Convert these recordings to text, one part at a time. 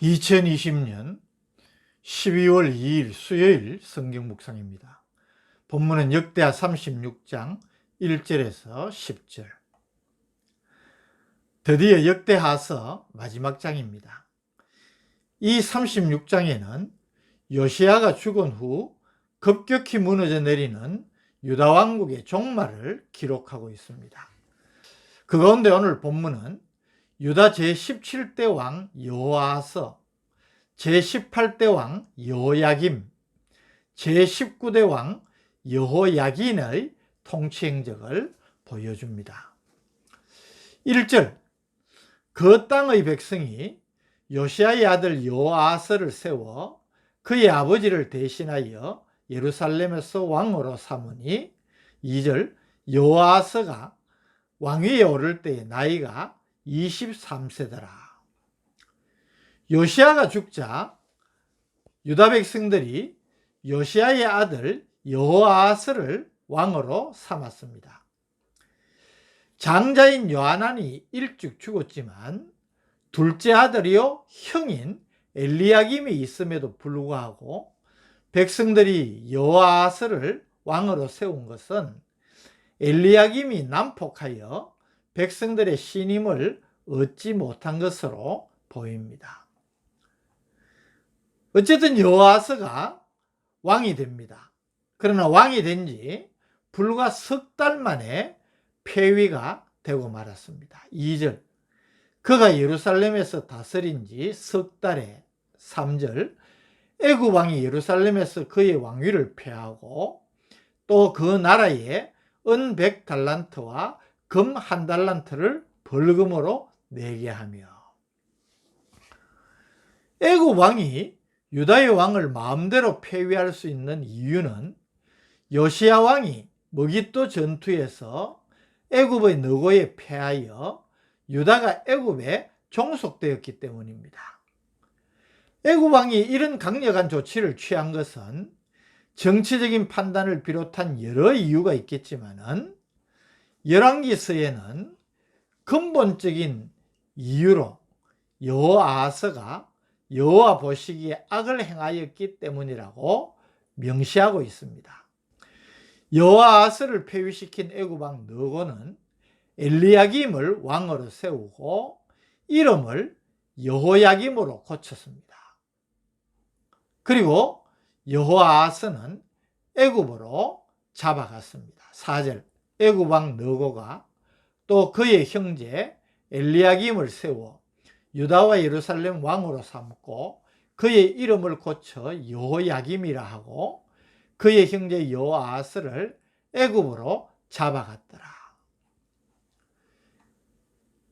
2020년 12월 2일 수요일 성경 묵상입니다. 본문은 역대하 36장 1절에서 10절. 드디어 역대하서 마지막 장입니다. 이 36장에는 요시야가 죽은 후 급격히 무너져 내리는 유다 왕국의 종말을 기록하고 있습니다. 그 가운데 오늘 본문은 유다 제17대 왕 여호아서, 제18대 왕 여호야김, 제19대 왕 여호야긴의 통치 행적을 보여줍니다. 1절, 그 땅의 백성이 요시야의 아들 여호아서를 세워 그의 아버지를 대신하여 예루살렘에서 왕으로 삼으니, 2절, 여호아서가 왕위에 오를 때의 나이가 23세더라. 요시야가 죽자 유다 백성들이 요시야의 아들 여호아스를 왕으로 삼았습니다. 장자인 요하난이 일찍 죽었지만 둘째 아들이요 형인 엘리야김이 있음에도 불구하고 백성들이 여호아스를 왕으로 세운 것은 엘리야김이 난폭하여 백성들의 신임을 얻지 못한 것으로 보입니다. 어쨌든 여호아스가 왕이 됩니다. 그러나 왕이 된 지 불과 석 달 만에 폐위가 되고 말았습니다. 2절, 그가 예루살렘에서 다스린 지 석 달에, 3절, 애굽 왕이 예루살렘에서 그의 왕위를 폐하고 또 그 나라에 은 100달란트와 금 1달란트를 벌금으로 내게 하며. 애굽 왕이 유다의 왕을 마음대로 폐위할 수 있는 이유는 요시야 왕이 머깃도 전투에서 애굽의 너고에 패하여 유다가 애굽에 종속되었기 때문입니다. 애굽 왕이 이런 강력한 조치를 취한 것은 정치적인 판단을 비롯한 여러 이유가 있겠지만은 열왕기서에는 근본적인 이유로 여호아하스가 여호와 보시기에 악을 행하였기 때문이라고 명시하고 있습니다. 여호아하스를 폐위시킨 애굽 왕 느고는 엘리야김을 왕으로 세우고 이름을 여호야김으로 고쳤습니다. 그리고 여호아하스는 애굽으로 잡아갔습니다. 4절, 애굽 왕 느고가 또 그의 형제 엘리야김을 세워 유다와 예루살렘 왕으로 삼고 그의 이름을 고쳐 여호야김이라 하고 그의 형제 여호아하스를 애굽으로 잡아갔더라.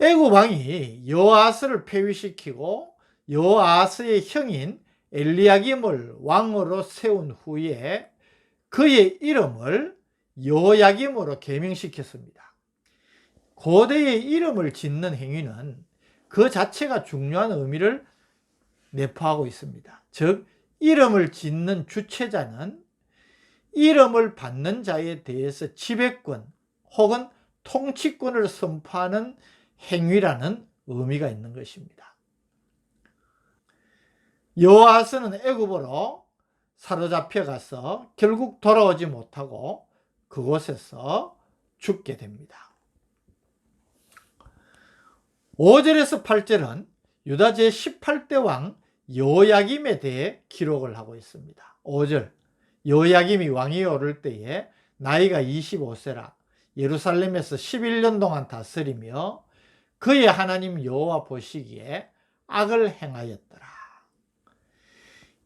애굽 왕이 여호아하스를 폐위시키고 여호아하스의 형인 엘리야김을 왕으로 세운 후에 그의 이름을 여호야김으로 개명시켰습니다. 고대의 이름을 짓는 행위는 그 자체가 중요한 의미를 내포하고 있습니다. 즉, 이름을 짓는 주체자는 이름을 받는 자에 대해서 지배권 혹은 통치권을 선포하는 행위라는 의미가 있는 것입니다. 여호아스는 애굽으로 사로잡혀 가서 결국 돌아오지 못하고 그곳에서 죽게 됩니다. 5절에서 8절은 유다 제18대 왕 여호야김에 대해 기록을 하고 있습니다. 5절, 여호야김이 왕위에 오를 때에 나이가 25세라 예루살렘에서 11년 동안 다스리며 그의 하나님 여호와 보시기에 악을 행하였더라.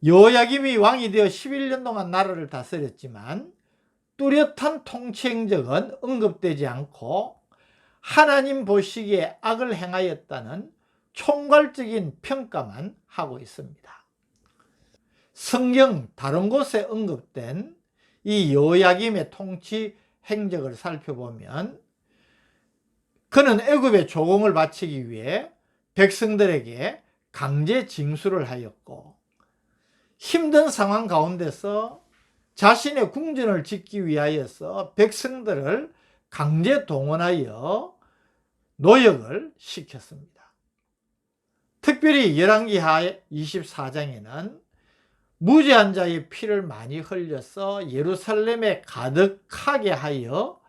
여호야김이 왕이 되어 11년 동안 나라를 다스렸지만 뚜렷한 통치 행적은 언급되지 않고 하나님 보시기에 악을 행하였다는 총괄적인 평가만 하고 있습니다. 성경 다른 곳에 언급된 이 여호야김의 통치 행적을 살펴보면 그는 애굽에 조공을 바치기 위해 백성들에게 강제 징수를 하였고 힘든 상황 가운데서 자신의 궁전을 짓기 위하여서 백성들을 강제 동원하여 노역을 시켰습니다. 특별히 열왕기하 24장에는 무죄한 자의 피를 많이 흘려서 예루살렘에 가득하게 하여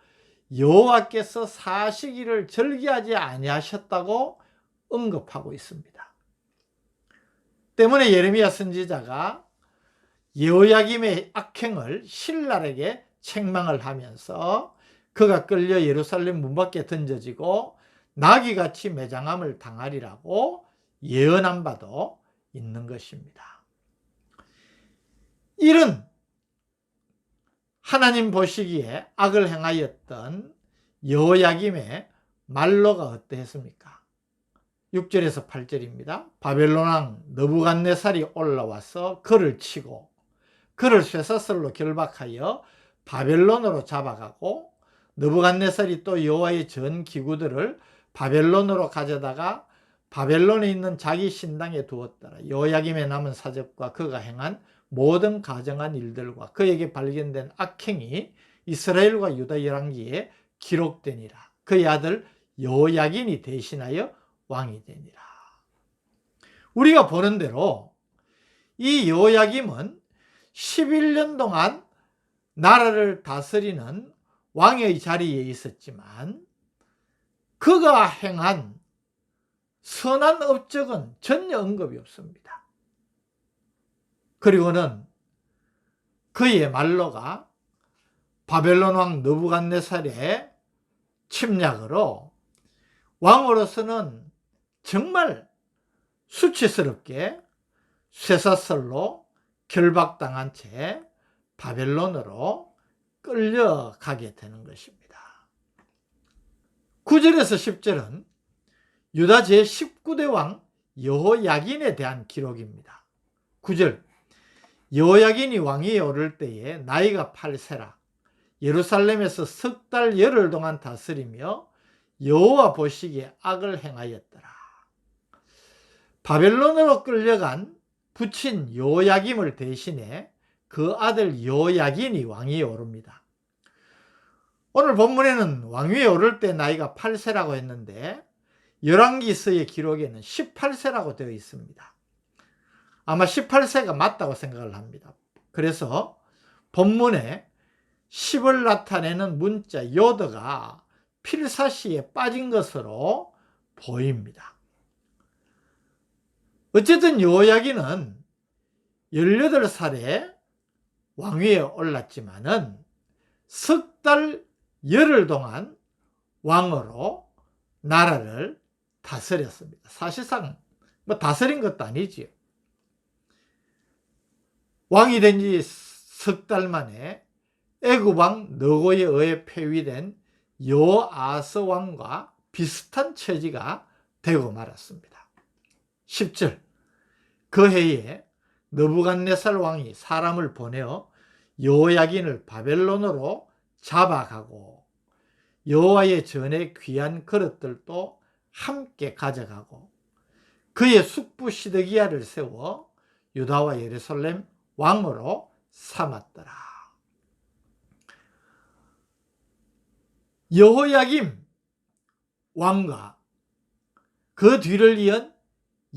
여호와께서 사시기를 절기하지 아니하셨다고 언급하고 있습니다. 때문에 예레미야 선지자가 여호야김의 악행을 신랄하게 책망을 하면서 그가 끌려 예루살렘 문 밖에 던져지고 나귀같이 매장함을 당하리라고 예언한 바도 있는 것입니다. 이런 하나님 보시기에 악을 행하였던 여호야김의 말로가 어떠했습니까? 6절에서 8절입니다. 바벨론 왕 느부갓네살이 올라와서 그를 치고 그를 쇠사슬로 결박하여 바벨론으로 잡아가고 느부갓네살이 또 여호와의 전 기구들을 바벨론으로 가져다가 바벨론에 있는 자기 신당에 두었더라. 여호야김의 남은 사적과 그가 행한 모든 가정한 일들과 그에게 발견된 악행이 이스라엘과 유다 열왕기에 기록되니라. 그의 아들 여호야긴이 대신하여 왕이 되니라. 우리가 보는 대로 이 여호야김은 11년 동안 나라를 다스리는 왕의 자리에 있었지만 그가 행한 선한 업적은 전혀 언급이 없습니다. 그리고는 그의 말로가 바벨론 왕 느부갓네살의 침략으로 왕으로서는 정말 수치스럽게 쇠사슬로 결박당한 채 바벨론으로 끌려가게 되는 것입니다. 9절에서 10절은 유다 제19대 왕 여호야긴에 대한 기록입니다. 9절 여호야긴이 왕위에 오를 때에 나이가 8세라 예루살렘에서 석 달 열흘 동안 다스리며 여호와 보시기에 악을 행하였더라. 바벨론으로 끌려간 부친 여호야김을 대신해 그 아들 여호야긴이 왕위에 오릅니다. 오늘 본문에는 왕위에 오를 때 나이가 8세라고 했는데 열왕기서의 기록에는 18세라고 되어 있습니다. 아마 18세가 맞다고 생각을 합니다. 그래서 본문에 10을 나타내는 문자 요드가 필사시에 빠진 것으로 보입니다. 어쨌든 여호야긴은 18살에 왕위에 올랐지만은 석 달 열흘 동안 왕으로 나라를 다스렸습니다. 사실상 뭐 다스린 것도 아니지요. 왕이 된 지 석 달 만에 애굽 왕 느고에 의해 폐위된 여호아스 왕과 비슷한 처지가 되고 말았습니다. 10절 그 해에 느부갓네살 왕이 사람을 보내어 여호야긴을 바벨론으로 잡아가고 여호와의 전에 귀한 그릇들도 함께 가져가고 그의 숙부 시드기야를 세워 유다와 예루살렘 왕으로 삼았더라. 여호야김 왕과 그 뒤를 이은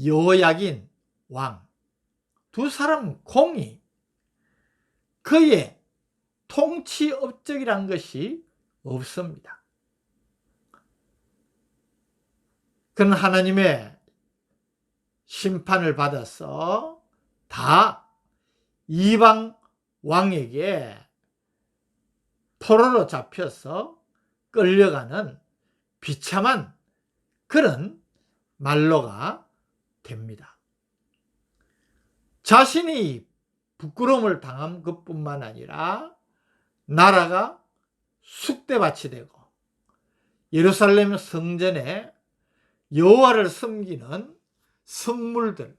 여호야긴 왕 두 사람 공이 그의 통치 업적이란 것이 없습니다. 그는 하나님의 심판을 받아서 다 이방 왕에게 포로로 잡혀서 끌려가는 비참한 그런 말로가 됩니다. 자신이 부끄러움을 당한 것뿐만 아니라 나라가 쑥대밭이 되고 예루살렘 성전에 여호와를 섬기는 성물들,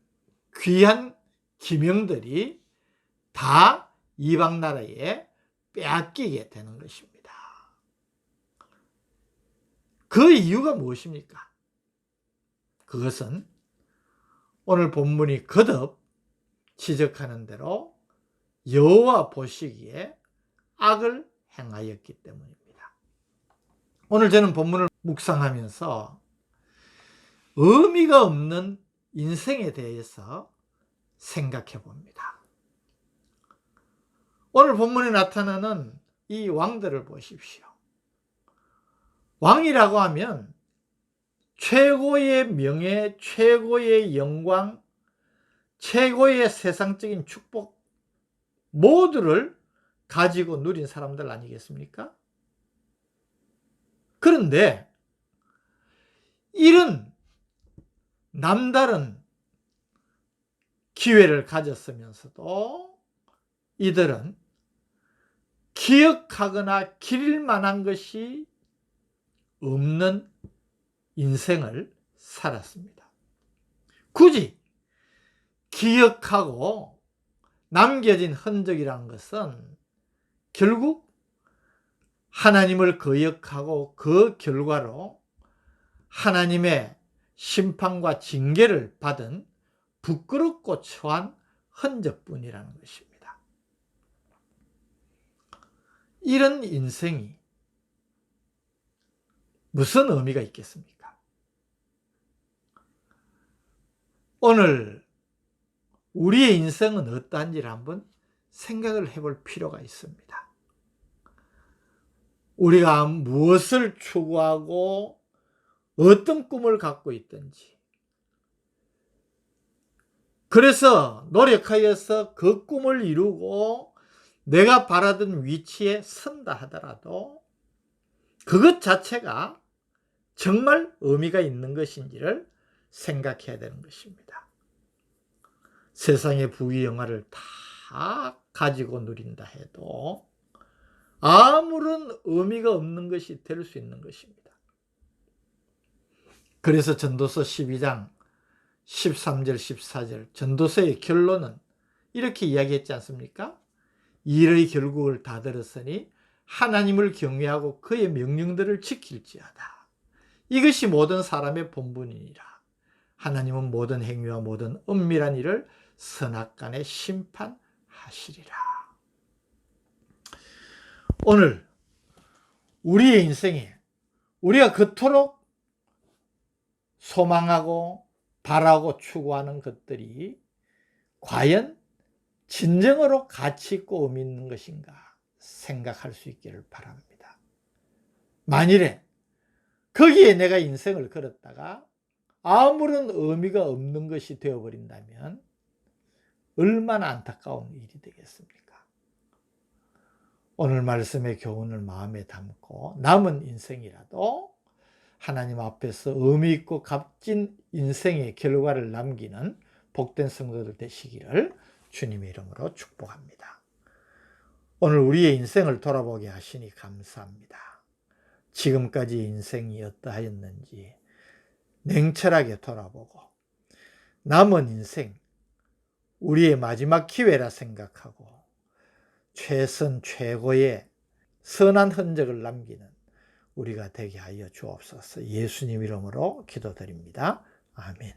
귀한 기명들이 다 이방 나라에 빼앗기게 되는 것입니다. 그 이유가 무엇입니까? 그것은 오늘 본문이 거듭 지적하는 대로 여호와 보시기에 악을 행하였기 때문입니다. 오늘 저는 본문을 묵상하면서 의미가 없는 인생에 대해서 생각해 봅니다. 오늘 본문에 나타나는 이 왕들을 보십시오. 왕이라고 하면 최고의 명예, 최고의 영광, 최고의 세상적인 축복 모두를 가지고 누린 사람들 아니겠습니까? 그런데 이런 남다른 기회를 가졌으면서도 이들은 기억하거나 기릴 만한 것이 없는 인생을 살았습니다. 굳이 기억하고 남겨진 흔적이라는 것은 결국 하나님을 거역하고 그 결과로 하나님의 심판과 징계를 받은 부끄럽고 처한 흔적뿐이라는 것입니다. 이런 인생이 무슨 의미가 있겠습니까? 오늘 우리의 인생은 어떠한지를 한번 생각을 해볼 필요가 있습니다. 우리가 무엇을 추구하고 어떤 꿈을 갖고 있든지, 그래서 노력하여서 그 꿈을 이루고 내가 바라던 위치에 선다 하더라도 그것 자체가 정말 의미가 있는 것인지를 생각해야 되는 것입니다. 세상의 부귀 영화를 다 가지고 누린다 해도 아무런 의미가 없는 것이 될 수 있는 것입니다. 그래서 전도서 12장 13절 14절 전도서의 결론은 이렇게 이야기했지 않습니까? 일의 결국을 다 들었으니 하나님을 경외하고 그의 명령들을 지킬지어다. 이것이 모든 사람의 본분이니라. 하나님은 모든 행위와 모든 은밀한 일을 선악간에 심판하시리라. 오늘 우리의 인생에 우리가 그토록 소망하고 바라고 추구하는 것들이 과연 진정으로 가치 있고 의미 있는 것인가 생각할 수 있기를 바랍니다. 만일에 거기에 내가 인생을 걸었다가 아무런 의미가 없는 것이 되어버린다면 얼마나 안타까운 일이 되겠습니까? 오늘 말씀의 교훈을 마음에 담고 남은 인생이라도 하나님 앞에서 의미 있고 값진 인생의 결과를 남기는 복된 성도들 되시기를 주님의 이름으로 축복합니다. 오늘 우리의 인생을 돌아보게 하시니 감사합니다. 지금까지 인생이 어떠하였는지 냉철하게 돌아보고 남은 인생 우리의 마지막 기회라 생각하고 최선 최고의 선한 흔적을 남기는 우리가 되게 하여 주옵소서. 예수님 이름으로 기도드립니다. 아멘.